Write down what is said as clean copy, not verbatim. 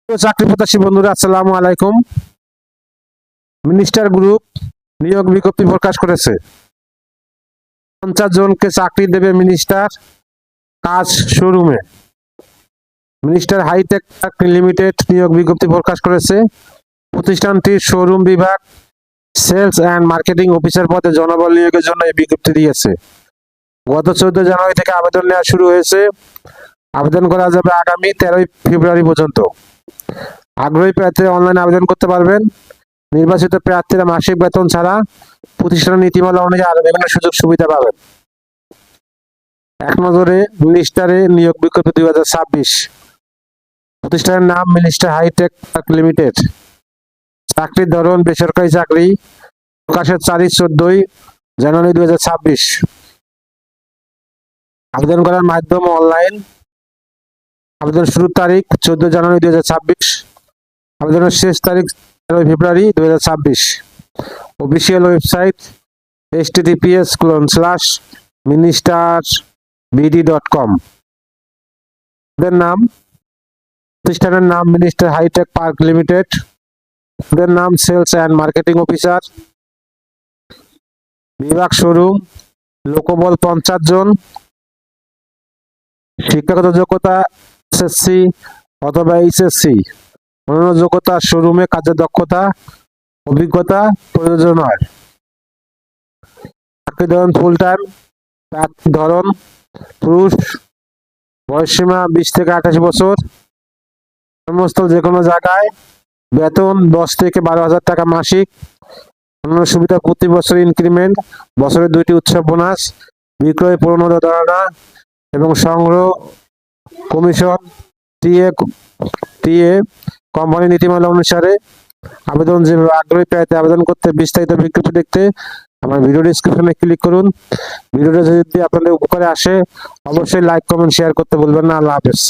চাকরি প্রত্যাশী বন্ধুরা, আসসালামু আলাইকুম। মিনিস্টার গ্রুপ নিয়োগ বিজ্ঞপ্তি প্রকাশ করেছে। 50 জনকে চাকরি দেবে মিনিস্টার, কাজ শোরুমে। মিনিস্টার হাইটেক লিমিটেড নিয়োগ বিজ্ঞপ্তি প্রকাশ করেছে। প্রতিষ্ঠানটির শোরুম বিভাগ সেলস অ্যান্ড মার্কেটিং অফিসার পদে জনবল নিয়োগের জন্য এই বিজ্ঞপ্তি দিয়েছে। গত 14 জানুয়ারি থেকে আবেদন নেওয়া শুরু হয়েছে। আবেদন করা যাবে আগামী 13 ফেব্রুয়ারি পর্যন্ত। আগ্রহী প্রার্থীরা অনলাইনে আবেদন করতে পারবেন। নির্বাচিত প্রার্থীরা মাসিক বেতন ছাড়া প্রতিষ্ঠানের নীতিমালা অনুযায়ী আরো বিভিন্ন সুযোগ সুবিধা পাবেন। এক নজরে মিনিস্টারে নিয়োগ বিজ্ঞপ্তি 2026। প্রতিষ্ঠানের নাম মিনিস্টার হাইটেক লিমিটেড। চাকরির ধরন বেসরকারি চাকরি। প্রকাশের তারিখ 14 জানুয়ারি 2026। আবেদন করার মাধ্যম অনলাইন। আবেদন শুরুর তারিখ 14 জানুয়ারি 2026। আবেদনের শেষ তারিখ 13 ফেব্রুয়ারি 2026। Official website https://ministerbd.com। নাম প্রতিষ্ঠানের নাম মিনিস্টার হাইটেক পার্ক লিমিটেড। নাম সেলস অ্যান্ড মার্কেটিং অফিসার। বিভাগ শোরুম। লোকবল 50 জন। শিক্ষাগত যোগ্যতা এসএসসি অথবা এইচএসসি। অন্যান্য যোগ্যতা শোরুমে কাজের দক্ষতা অভিজ্ঞতা প্রয়োজন হয়। চাকরি ধরন ফুল টাইম। প্রার্থী ধরন পুরুষ। বয়সসীমা 20 থেকে 28 বছর। কর্মস্থল যে কোনো জায়গায়। বেতন 10 থেকে 12,000 টাকা মাসিক। অন্যান্য সুবিধা প্রতি বছর ইনক্রিমেন্ট, বছরে 2টি উৎসব বোনাস, বিক্রয় প্রণোদনা এবং সংগ্রহ কমিশন টিএ কোম্পানি নীতিমালা অনুসারে। আবেদন যেভাবে আগ্রহী প্রার্থী আবেদন করতে বিস্তারিত বিজ্ঞপ্তি দেখতে আমার ভিডিও ডেসক্রিপশনে ক্লিক করুন। ভিডিওটা যদি আপনাদের উপকারে আসে অবশ্যই লাইক কমেন্ট শেয়ার করতে ভুলবেন না। আল্লাহ হাফেজ।